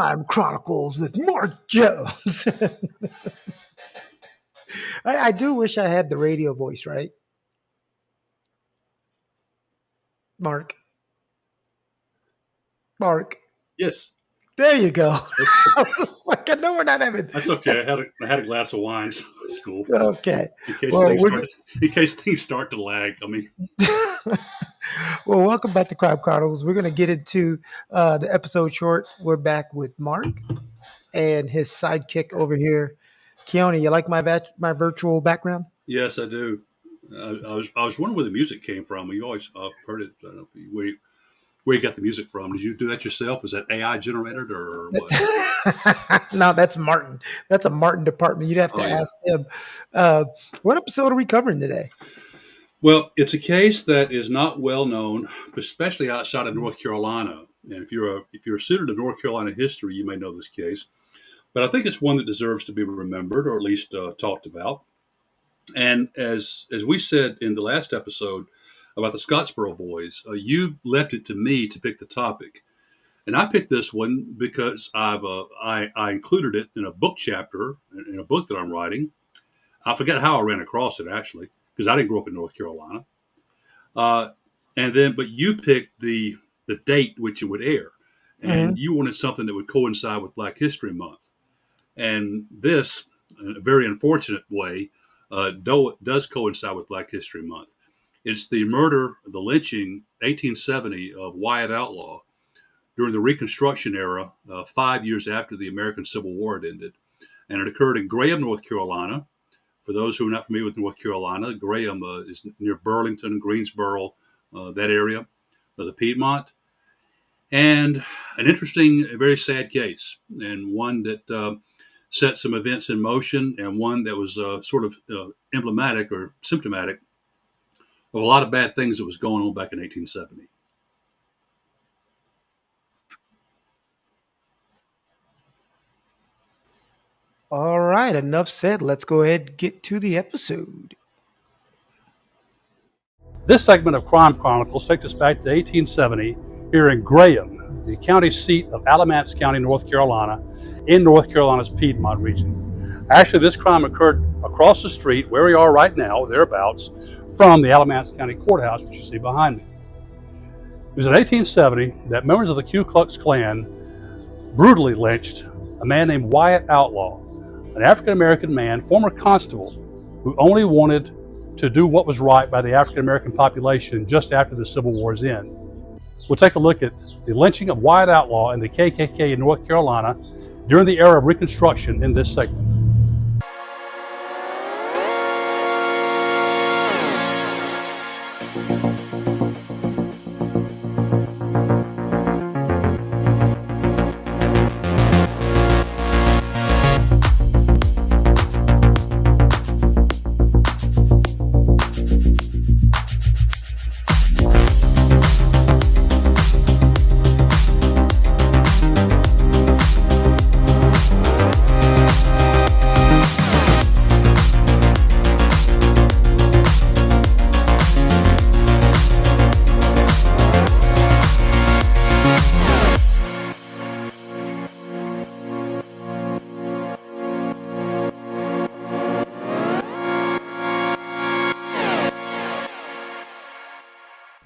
Crime Chronicles with Mark Jones. I do wish I had the radio voice, right? Mark. Yes. There you go. I was like, I know we're not having. That's okay. I had a glass of wine. So it's cool. Okay. In case, Well, things start to lag. I mean. Well, welcome back to Crime Chronicles. We're going to get into the episode short. We're back with Mark and his sidekick over here, Keone. You like my virtual background? Yes, I do. I was wondering where the music came from. You always heard it. I don't know where you got the music from. Did you do that yourself? Was that AI generated or what? No, that's Martin. That's a Martin department. You'd have to ask him. What episode are we covering today? Well, it's a case that is not well known, especially outside of North Carolina. And if you're a student of North Carolina history, you may know this case. But I think it's one that deserves to be remembered, or at least talked about. And as we said in the last episode about the Scottsboro boys, you left it to me to pick the topic, and I picked this one because I included it in a book chapter in a book that I'm writing. I forget how I ran across it actually, because I didn't grow up in North Carolina. But you picked the date which it would air, and you wanted something that would coincide with Black History Month, and this, in a very unfortunate way, though it does coincide with Black History Month. It's the lynching, 1870, of Wyatt Outlaw during the Reconstruction Era, 5 years after the American Civil War had ended. And it occurred in Graham, North Carolina. For those who are not familiar with North Carolina, Graham is near Burlington, Greensboro, that area of the Piedmont. And an interesting, very sad case, and one that set some events in motion, and one that was sort of emblematic or symptomatic of a lot of bad things that was going on back in 1870. All right, enough said. Let's go ahead and get to the episode. This segment of Crime Chronicles takes us back to 1870 here in Graham, the county seat of Alamance County, North Carolina, in North Carolina's Piedmont region. Actually, this crime occurred across the street where we are right now, thereabouts, from the Alamance County Courthouse, which you see behind me. It was in 1870 that members of the Ku Klux Klan brutally lynched a man named Wyatt Outlaw, an African-American man, former constable, who only wanted to do what was right by the African-American population just after the Civil War's end. We'll take a look at the lynching of Wyatt Outlaw and the KKK in North Carolina during the era of Reconstruction in this segment.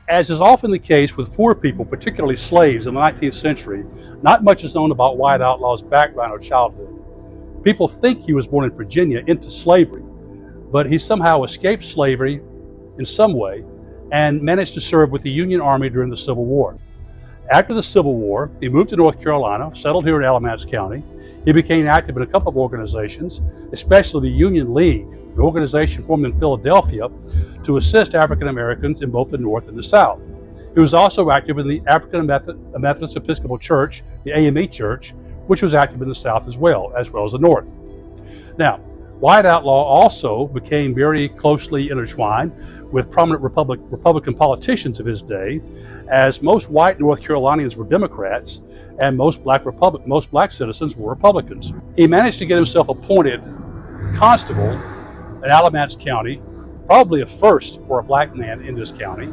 As is often the case with poor people, particularly slaves in the 19th century, not much is known about Wyatt Outlaw's background or childhood. People think he was born in Virginia into slavery, but he somehow escaped slavery in some way and managed to serve with the Union Army during the Civil War. After the Civil War, he moved to North Carolina, settled here in Alamance County. He became active in a couple of organizations, especially the Union League, an organization formed in Philadelphia to assist African Americans in both the North and the South. He was also active in the African Methodist Episcopal Church, the AME Church, which was active in the South as well as the North. Now, Wyatt Outlaw also became very closely intertwined with prominent Republican politicians of his day, as most white North Carolinians were Democrats and most black citizens were Republicans. He managed to get himself appointed constable in Alamance County, probably a first for a black man in this county,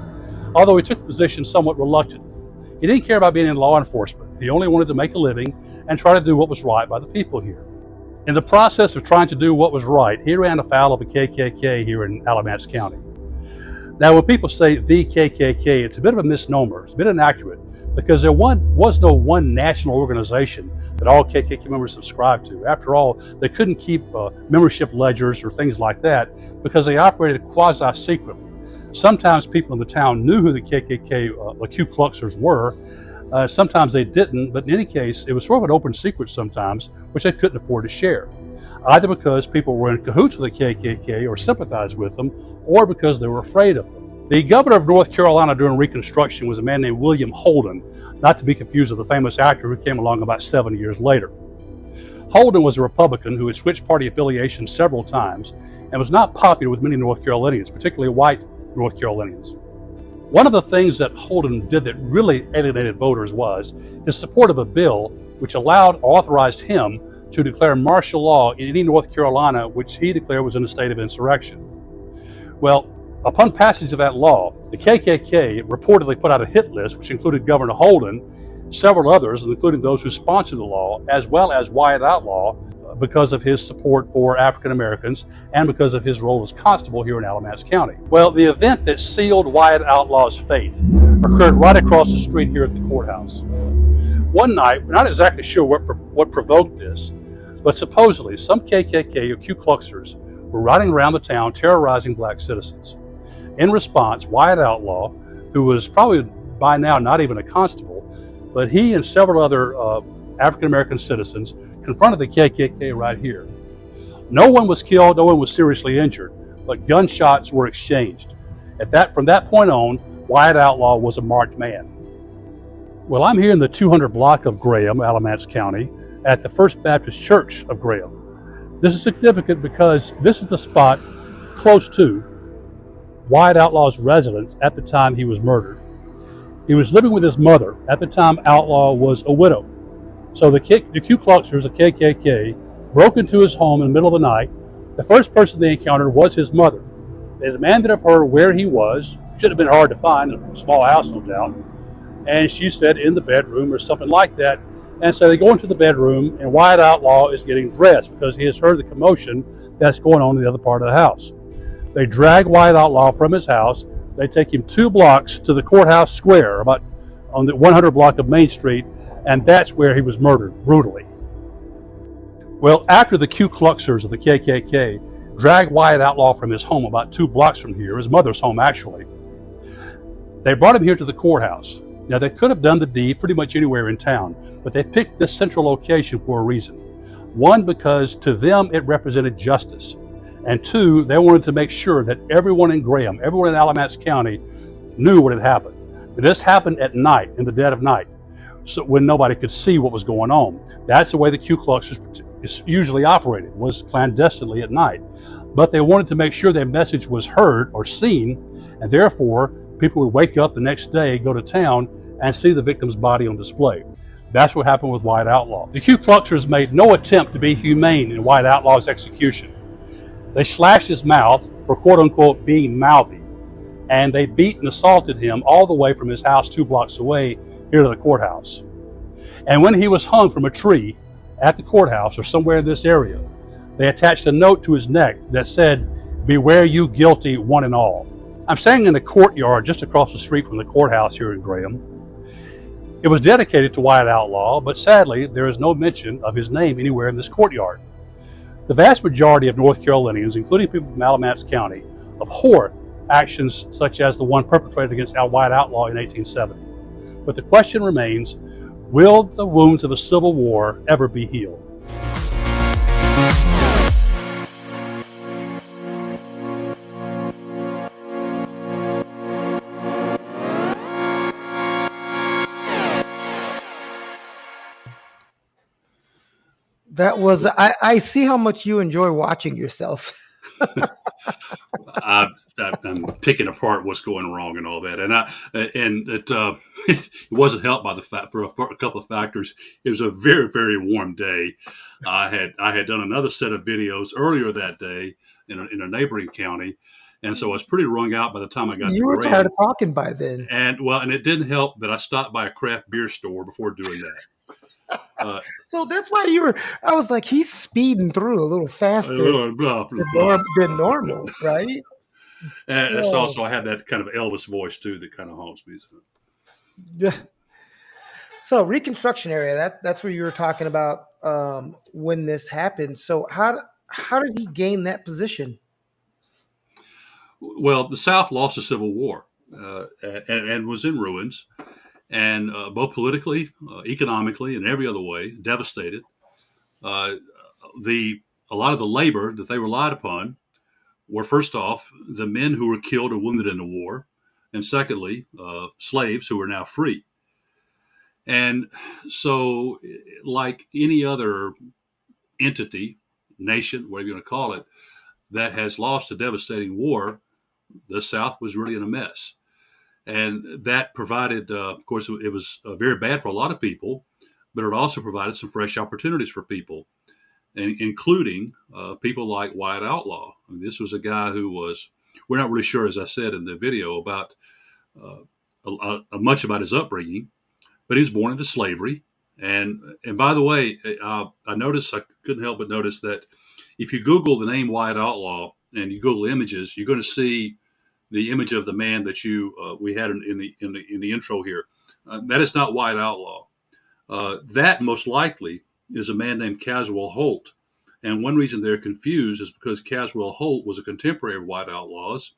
although he took the position somewhat reluctant. He didn't care about being in law enforcement. He only wanted to make a living and try to do what was right by the people here. In the process of trying to do what was right, he ran afoul of the KKK here in Alamance County. Now, when people say the KKK, it's a bit of a misnomer. It's a bit inaccurate because there was no one national organization that all KKK members subscribed to. After all, they couldn't keep membership ledgers or things like that because they operated quasi-secretly. Sometimes people in the town knew who the KKK, the Ku Kluxers were. Sometimes they didn't, but in any case, it was sort of an open secret sometimes, which they couldn't afford to share, either because people were in cahoots with the KKK or sympathized with them, or because they were afraid of them. The governor of North Carolina during Reconstruction was a man named William Holden, not to be confused with the famous actor who came along about 7 years later. Holden was a Republican who had switched party affiliation several times and was not popular with many North Carolinians, particularly white North Carolinians. One of the things that Holden did that really alienated voters was his support of a bill which authorized him to declare martial law in any North Carolina which he declared was in a state of insurrection. Well, upon passage of that law, the KKK reportedly put out a hit list which included Governor Holden, several others, including those who sponsored the law, as well as Wyatt Outlaw, because of his support for African Americans and because of his role as constable here in Alamance County. Well, the event that sealed Wyatt Outlaw's fate occurred right across the street here at the courthouse. One night, we're not exactly sure what provoked this, but supposedly some KKK or Ku Kluxers were riding around the town terrorizing black citizens. In response, Wyatt Outlaw, who was probably by now not even a constable, but he and several other African American citizens confronted the KKK right here. No one was killed, no one was seriously injured, but gunshots were exchanged. From that point on, Wyatt Outlaw was a marked man. Well, I'm here in the 200 block of Graham, Alamance County, at the First Baptist Church of Graham. This is significant because this is the spot close to Wyatt Outlaw's residence at the time he was murdered. He was living with his mother. At the time, Outlaw was a widow. So the Ku Kluxers, the KKK, broke into his home in the middle of the night. The first person they encountered was his mother. They demanded of her where he was. Should have been hard to find, a small house, no doubt. And she said in the bedroom or something like that. And so they go into the bedroom, and Wyatt Outlaw is getting dressed because he has heard the commotion that's going on in the other part of the house. They drag Wyatt Outlaw from his house. They take him 2 blocks to the courthouse square, about on the 100 block of Main Street, and that's where he was murdered, brutally. Well, after the Ku Kluxers of the KKK dragged Wyatt Outlaw from his home about 2 blocks from here, his mother's home actually, they brought him here to the courthouse. Now, they could have done the deed pretty much anywhere in town, but they picked this central location for a reason. One, because to them it represented justice. And 2, they wanted to make sure that everyone in Graham, everyone in Alamance County knew what had happened. This happened at night, in the dead of night, so when nobody could see what was going on. That's the way the Ku Kluxers usually operated, was clandestinely at night. But they wanted to make sure their message was heard or seen, and therefore people would wake up the next day, go to town, and see the victim's body on display. That's what happened with Wyatt Outlaw. The Ku Kluxers made no attempt to be humane in Wyatt Outlaw's execution. They slashed his mouth for quote-unquote being mouthy, and they beat and assaulted him all the way from his house 2 blocks away here to the courthouse. And when he was hung from a tree at the courthouse or somewhere in this area, they attached a note to his neck that said, "Beware you guilty, one and all." I'm standing in the courtyard just across the street from the courthouse here in Graham. It was dedicated to Wyatt Outlaw, but sadly there is no mention of his name anywhere in this courtyard. The vast majority of North Carolinians, including people from Alamance County, abhor actions such as the one perpetrated against Wyatt Outlaw in 1870. But the question remains, will the wounds of the Civil War ever be healed? That was I see how much you enjoy watching yourself. I'm picking apart what's going wrong and all that, and it wasn't helped by the fact for a couple of factors. It was a very, very warm day. I had done another set of videos earlier that day in a neighboring county, and so I was pretty wrung out by the time I got. You were tired of talking by then, and it didn't help that I stopped by a craft beer store before doing that. So that's why I was like, he's speeding through a little faster Blah, blah, than, blah. than normal, right? And that's Oh, also, I have that kind of Elvis voice too that kind of haunts me. So. yeah. So Reconstruction area, that's where you were talking about when this happened. So how did he gain that position? Well, the South lost the Civil War and was in ruins, and both politically, economically, and every other way, devastated. Uh, the a lot of the labor that they relied upon were first off the men who were killed or wounded in the war, and secondly, slaves who were now free. And so, like any other entity, nation, whatever you want to call it, that has lost a devastating war, the South was really in a mess. And that provided, of course, it was very bad for a lot of people, but it also provided some fresh opportunities for people, and including people like Wyatt Outlaw. I mean, this was a guy who was, we're not really sure, as I said in the video, about much about his upbringing, but he was born into slavery. And by the way, I noticed, I couldn't help but notice that if you Google the name Wyatt Outlaw and you Google images, you're going to see the image of the man that we had in the intro here. That is not Wyatt Outlaw. That most likely is a man named Caswell Holt. And one reason they're confused is because Caswell Holt was a contemporary of Wyatt Outlaw's.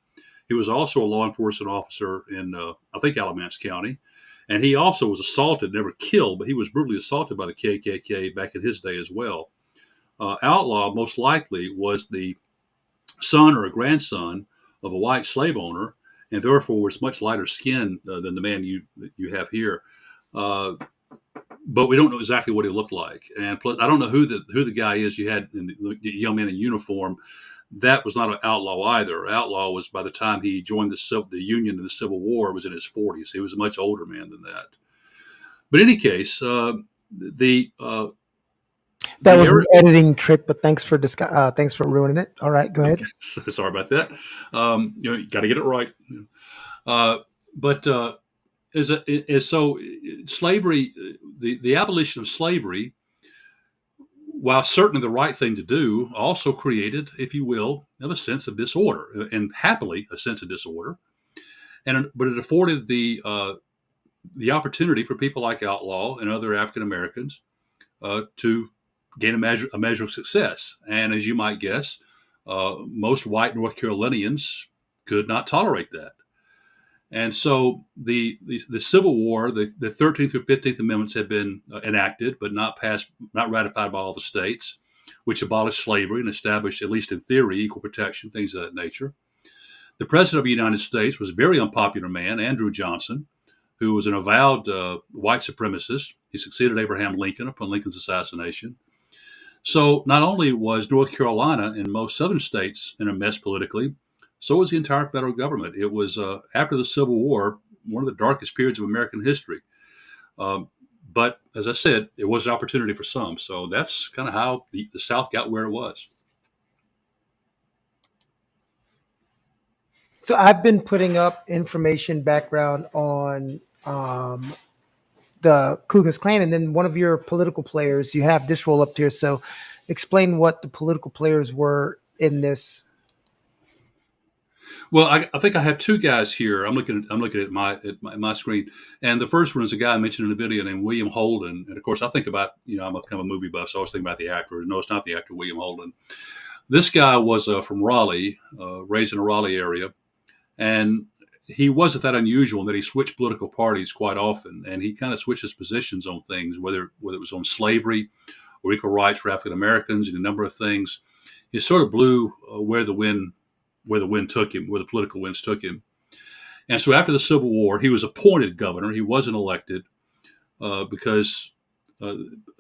He was also a law enforcement officer in, I think, Alamance County. And he also was assaulted, never killed, but he was brutally assaulted by the KKK back in his day as well. Outlaw most likely was the son or a grandson of a white slave owner, and therefore was much lighter skinned than the man you have here. But we don't know exactly what he looked like, and plus, I don't know who the guy is you had in the young man in uniform. That was not an outlaw either. Outlaw was, by the time he joined the Union in the Civil War, was in his 40s. He was a much older man than that. But in any case, the That was an area. editing trick, but thanks for ruining it. All right, go ahead. Okay, sorry about that. You got to get it right. But so slavery, the abolition of slavery, while certainly the right thing to do, also created, if you will, a sense of disorder, and happily a sense of disorder. But it afforded the opportunity for people like Outlaw and other African Americans to gain a measure of success. And as you might guess, most white North Carolinians could not tolerate that. And so the Civil War, the 13th through 15th Amendments had been enacted, but not ratified by all the states, which abolished slavery and established, at least in theory, equal protection, things of that nature. The President of the United States was a very unpopular man, Andrew Johnson, who was an avowed white supremacist. He succeeded Abraham Lincoln upon Lincoln's assassination. So not only was North Carolina and most southern states in a mess politically, so was the entire federal government. It was, after the Civil War, one of the darkest periods of American history. But as I said, it was an opportunity for some. So that's kind of how the South got where it was. So I've been putting up information background on the Ku Klux Klan, and then one of your political players. You have this roll up here. So explain what the political players were in this. Well, I think I have two guys here. I'm looking at my screen, and the first one is a guy I mentioned in the video named William Holden. And of course, I think about, I'm a kind of a movie buff, so I always think about the actor. No, it's not the actor William Holden. This guy was from Raleigh, raised in the Raleigh area, and he wasn't that unusual in that he switched political parties quite often, and he kind of switched his positions on things, whether it was on slavery or equal rights for African Americans and a number of things. He sort of blew where the wind took him, where the political winds took him. And so after the Civil War, he was appointed governor. He wasn't elected because a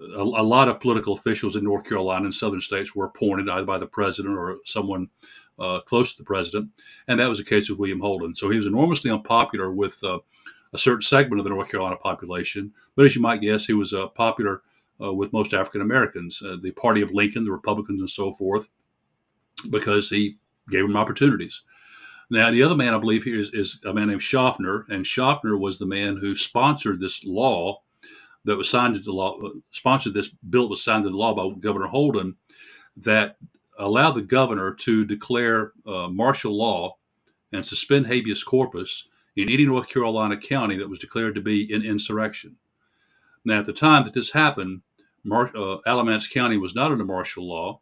lot of political officials in North Carolina and southern states were appointed either by the president or someone close to the president. And that was the case with William Holden. So he was enormously unpopular with a certain segment of the North Carolina population. But as you might guess, he was popular with most African Americans, the party of Lincoln, the Republicans, and so forth, because he gave them opportunities. Now, the other man I believe here is a man named Schaffner, and Schaffner was the man who sponsored this law that was signed into law, sponsored this bill that was signed into law by Governor Holden that allowed the governor to declare martial law and suspend habeas corpus in any North Carolina county that was declared to be in insurrection. Now, at the time that this happened, Alamance County was not under martial law,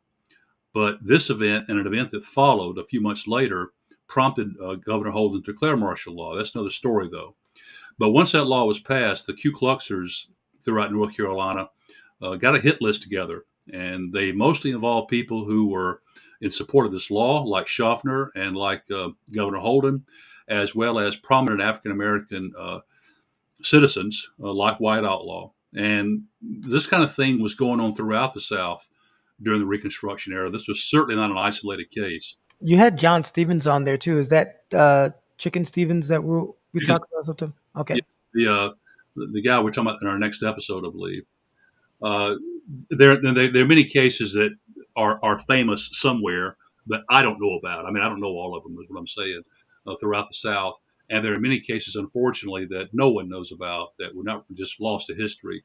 but this event and an event that followed a few months later prompted Governor Holden to declare martial law. That's another story, though. But once that law was passed, the Ku Kluxers throughout North Carolina got a hit list together, and they mostly involved people who were in support of this law, like Schaffner and like Governor Holden, as well as prominent African American citizens like Wyatt Outlaw. And this kind of thing was going on throughout the South during the Reconstruction era. This was certainly not an isolated case. You had John Stevens on there too. Is that Chicken Stevens that we talked about something? Okay. Yeah, the guy we're talking about in our next episode, I believe. There are many cases that are famous somewhere that I don't know about. I mean, I don't know all of them, is what I'm saying, throughout the South. And there are many cases, unfortunately, that no one knows about that were not just lost to history,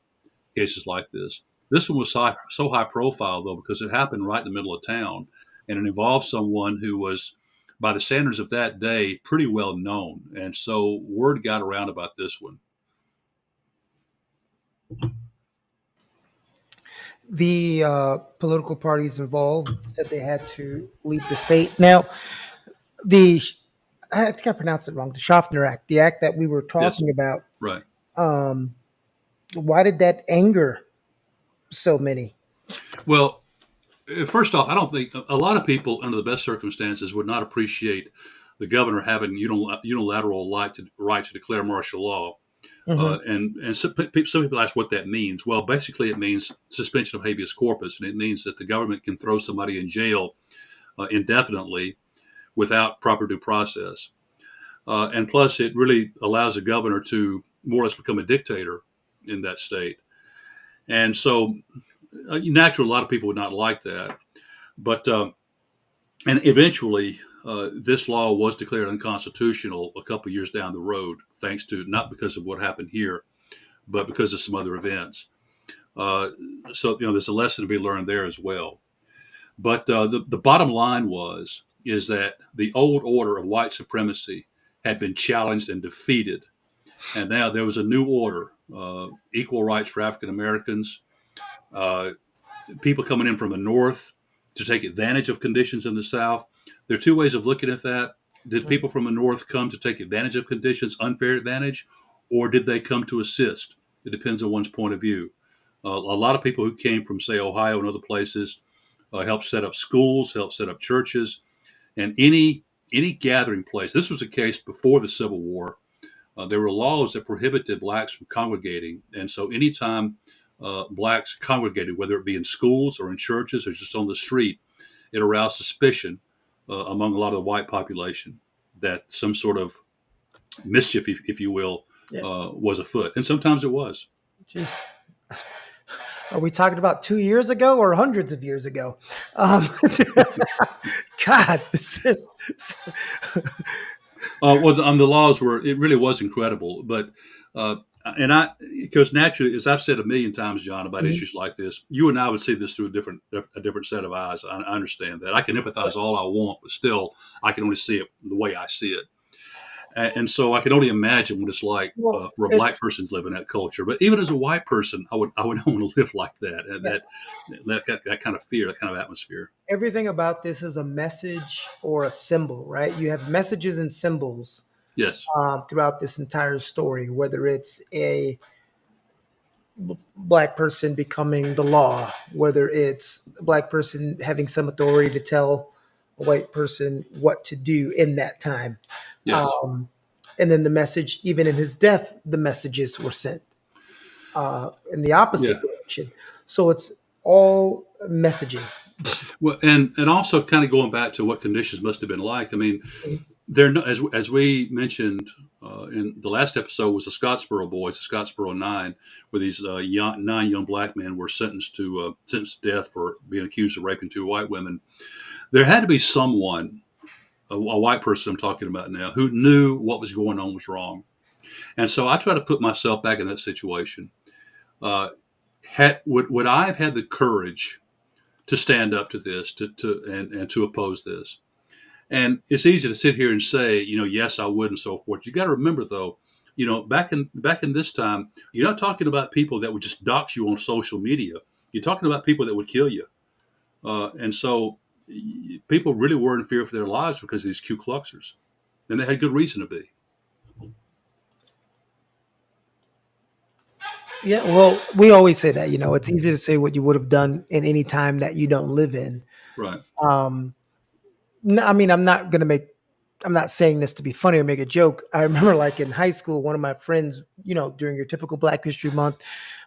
cases like this. This one was so high profile, though, because it happened right in the middle of town. And it involved someone who was, by the standards of that day, pretty well known. And so word got around about this one. The political parties involved said they had to leave the state. Now, I think I pronounced it wrong, the Schaffner Act, the act that we were talking about. Right. Why did that anger so many? Well, first off, I don't think a lot of people under the best circumstances would not appreciate the governor having unilateral right to declare martial law. And some people ask what that means. Well, basically it means suspension of habeas corpus, and it means that the government can throw somebody in jail indefinitely without proper due process. And plus, it really allows the governor to more or less become a dictator in that state. And so, naturally, a lot of people would not like that. But and eventually, this law was declared unconstitutional a couple of years down the road, thanks to not because of what happened here, but because of some other events. So there's a lesson to be learned there as well. But the bottom line is that the old order of white supremacy had been challenged and defeated, and now there was a new order, equal rights for African Americans, people coming in from the North to take advantage of conditions in the South. There are two ways of looking at that. Did people from the North come to take advantage of conditions, unfair advantage, or did they come to assist? It depends on one's point of view. A lot of people who came from, say, Ohio and other places helped set up schools, helped set up churches, and any gathering place. This was a case before the Civil War. There were laws that prohibited blacks from congregating, and so anytime blacks congregated, whether it be in schools or in churches or just on the street, it aroused suspicion among a lot of the white population that some sort of mischief, if you will, was afoot. And sometimes it was. Jeez. Are we talking about 2 years ago or hundreds of years ago? God, this is... The laws it really was incredible. But, because naturally, as I've said a million times, John, about issues like this, you and I would see this through a different set of eyes. I understand that. I can empathize all I want, but still, I can only see it the way I see it. And so I can only imagine what it's like for a black person to live in that culture. But even as a white person, I would not want to live like that, and that kind of fear, that kind of atmosphere. Everything about this is a message or a symbol, right? You have messages and symbols. Yes. Throughout this entire story, whether it's a black person becoming the law, whether it's a black person having some authority to tell a white person what to do in that time. Yes. And then the message, even in his death, the messages were sent in the opposite direction. So it's all messaging. Well, and also kind of going back to what conditions must have been like. I mean, as we mentioned in the last episode, was the Scottsboro boys, the Scottsboro Nine, where these 9 young black men were sentenced to death for being accused of raping 2 white women. There had to be someone, a white person I'm talking about now, who knew what was going on was wrong. And so I try to put myself back in that situation. Uh, would I have had the courage to stand up to this, and to oppose this? And it's easy to sit here and say, yes, I would, and so forth. You got to remember, though, back in this time, you're not talking about people that would just dox you on social media. You're talking about people that would kill you, and so people really were in fear for their lives because of these Ku Kluxers, and they had good reason to be. Yeah, well, we always say that, it's easy to say what you would have done in any time that you don't live in. Right? Um, no, I mean, I'm not saying this to be funny or make a joke. I remember, like, in high school, one of my friends, during your typical Black History Month,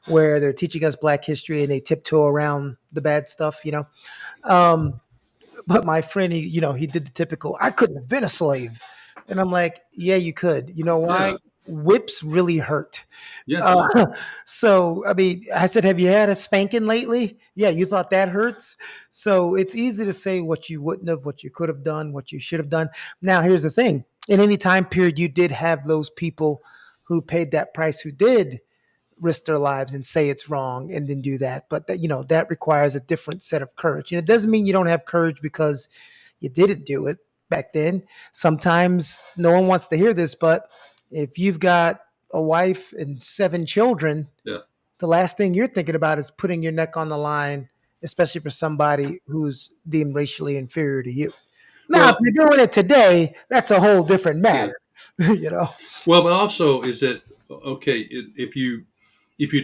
where they're teaching us Black history and they tiptoe around the bad stuff. Um, but my friend, he did the typical, I couldn't have been a slave. And I'm like, yeah, you could. You know why? Yeah. Whips really hurt. Yes. Uh, so, I mean, I said, have you had a spanking lately? Yeah, you thought that hurts. So it's easy to say what you wouldn't have, what you could have done, what you should have done. Now, here's the thing. In any time period, you did have those people who paid that price, who did risk their lives and say it's wrong and then do that. But that requires a different set of courage. And it doesn't mean you don't have courage because you didn't do it back then. Sometimes no one wants to hear this, but if you've got a wife and 7 children, Yeah. the last thing you're thinking about is putting your neck on the line, especially for somebody who's deemed racially inferior to you. Now, if Well, you're doing it today, that's a whole different yeah. matter. you know. Well, but also, is that okay? If you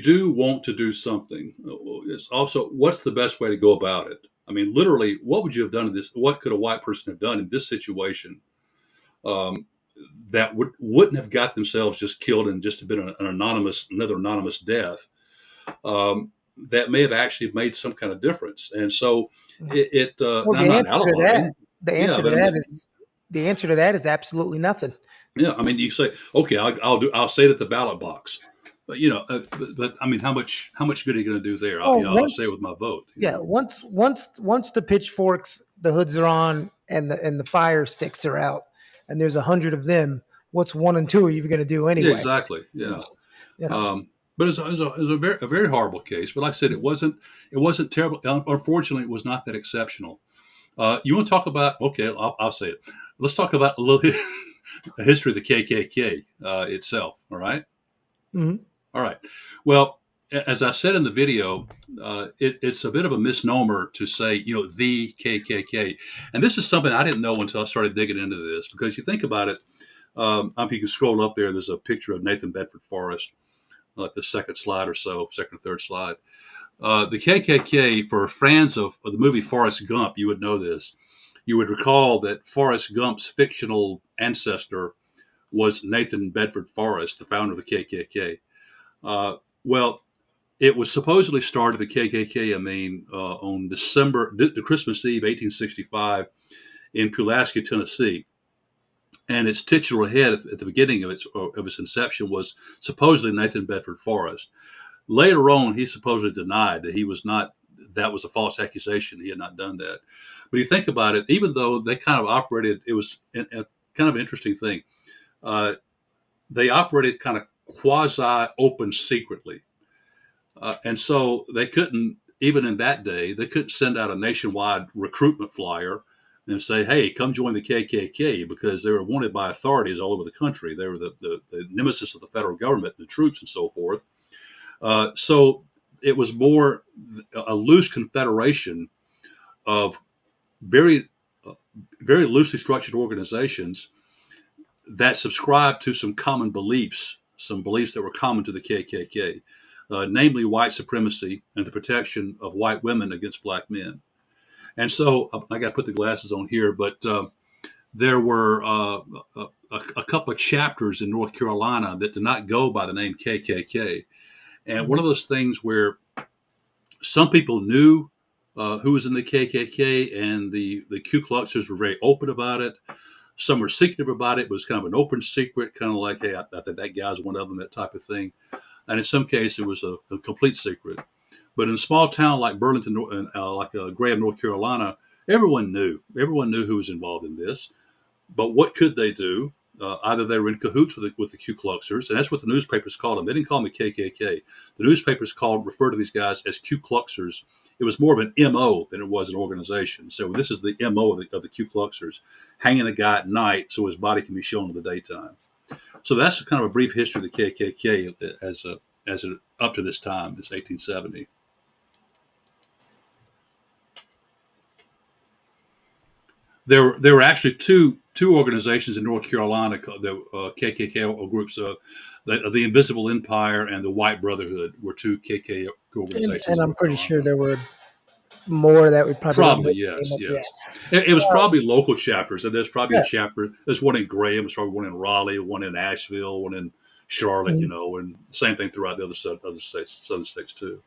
do want to do something, it's also, what's the best way to go about it? I mean, literally, what would you have done in this? What could a white person have done in this situation, um, that wouldn't have got themselves just killed and just been another anonymous death? That may have actually made some kind of difference. And so Well, now, I'm not alibiying. the Yeah, answer to but that is the answer to that is absolutely nothing. yeah, I mean, you say, okay, I'll say it at the ballot box, but I mean, how much good are you going to do there? Well, I'll say it with my vote. yeah, once the pitchforks, the hoods are on, and the fire sticks are out, and there's 100 of them. What's 1 and 2 are you going to do Yeah, anyway? exactly. You Yeah. know, you know. But it's a very horrible case. But like I said, it wasn't terrible. Unfortunately, it was not that exceptional. You want to talk about? Okay, I'll say it. Let's talk about a little bit the history of the KKK itself. All right. Mhm. All right. Well, as I said in the video, it's a bit of a misnomer to say, the KKK. And this is something I didn't know until I started digging into this, because you think about it. If you can scroll up there, there's a picture of Nathan Bedford Forrest, like the second slide or so, second or third slide. The KKK, for fans of the movie Forrest Gump, you would know this. You would recall that Forrest Gump's fictional ancestor was Nathan Bedford Forrest, the founder of the KKK. Well, it was supposedly started, the KKK, on the Christmas Eve, 1865, in Pulaski, Tennessee. And its titular head at the beginning of its inception was supposedly Nathan Bedford Forrest. Later on, he supposedly denied that he was not. That was a false accusation. He had not done that. But you think about it, even though they kind of operated, it was a kind of an interesting thing. They operated kind of quasi open secretly. And so they couldn't, even in that day, they couldn't send out a nationwide recruitment flyer and say, hey, come join the KKK, because they were wanted by authorities all over the country. They were the nemesis of the federal government, the troops, and so forth. So it was more a loose confederation of very, very loosely structured organizations that subscribed to some common beliefs, some beliefs that were common to the KKK. Namely white supremacy and the protection of white women against black men. And so I got to put the glasses on here, but there were a couple of chapters in North Carolina that did not go by the name KKK. And one of those things where some people knew who was in the KKK, and the Ku Kluxers were very open about it. Some were secretive about it, but it was kind of an open secret, kind of like, hey, I think that guy's one of them, that type of thing. And in some cases, it was a complete secret. But in a small town like Burlington, like Graham, North Carolina, everyone knew. Everyone knew who was involved in this. But what could they do? either they were in cahoots with the Ku Kluxers, and that's what the newspapers called them. They didn't call them the KKK. The newspapers referred to these guys as Ku Kluxers. It was more of an MO than it was an organization. So this is the MO of the Ku Kluxers, hanging a guy at night so his body can be shown in the daytime. So that's kind of a brief history of the KKK as up to this time, this 1870. There were actually two organizations in North Carolina, the KKK groups. The Invisible Empire and the White Brotherhood were two KKK organizations And in I'm North pretty Carolina. sure there were more that we probably don't know Probably, the name yes, of yet. yes. It was probably local chapters, and there's probably a Yeah. chapter. There's one in Graham, there's probably one in Raleigh, one in Asheville, one in Charlotte, Mhm. and same thing throughout the other states, southern states too.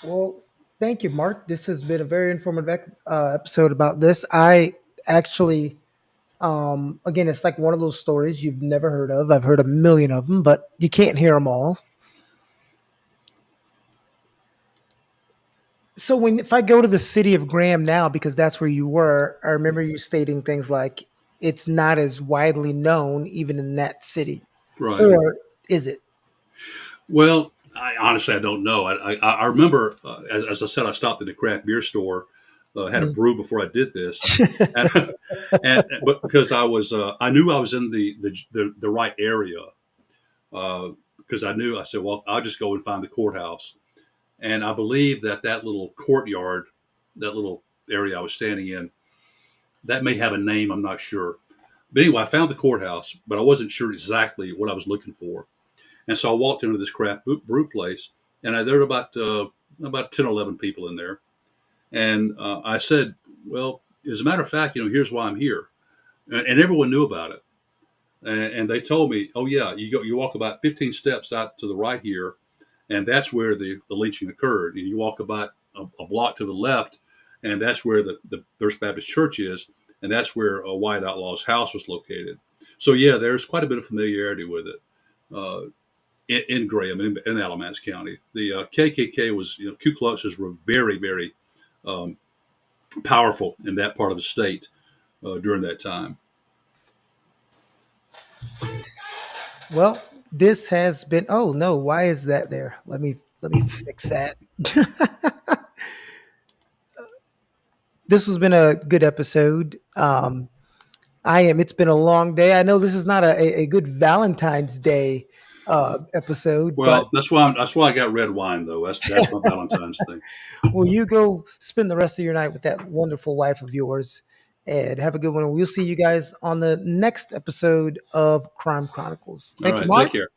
Well, thank you, Mark. This has been a very informative episode about this. I actually, again, it's like one of those stories you've never heard of. I've heard a million of them, but you can't hear them all. So if I go to the city of Graham now, because that's where you were, I remember you stating things like it's not as widely known even in that city, Right. or is it? Well, honestly, I don't know. I remember, as I said, I stopped at the craft beer store, had a Mm. brew before I did this, and, but because I knew I was in the right area, because I said, well, I'll just go and find the courthouse, and I believe that little courtyard, that little area I was standing in, that may have a name. I'm not sure, but anyway, I found the courthouse, but I wasn't sure exactly what I was looking for. And so I walked into this craft brew place, and there were about 10 or 11 people in there. And I said, well, as a matter of fact, here's why I'm here. And everyone knew about it. And they told me, oh, yeah, you walk about 15 steps out to the right here, and that's where the lynching occurred. And you walk about a block to the left, and that's where the First Baptist Church is, and that's where Wyatt Outlaw's house was located. So, yeah, there's quite a bit of familiarity with it. In Graham, in Alamance County, the KKK was, Ku Kluxers were very, very um, powerful in that part of the state during that time. Well, this has been. Oh no, why is that there? Let me fix that. This has been a good episode. I am. It's been a long day. I know this is not a good Valentine's Day episode, but Well, that's why I got red wine though. That's my Valentine's thing. will you go spend the rest of your night with that wonderful wife of yours and have a good one? We'll see you guys on the next episode of Crime Chronicles. All Thank you, right, take Mark. care.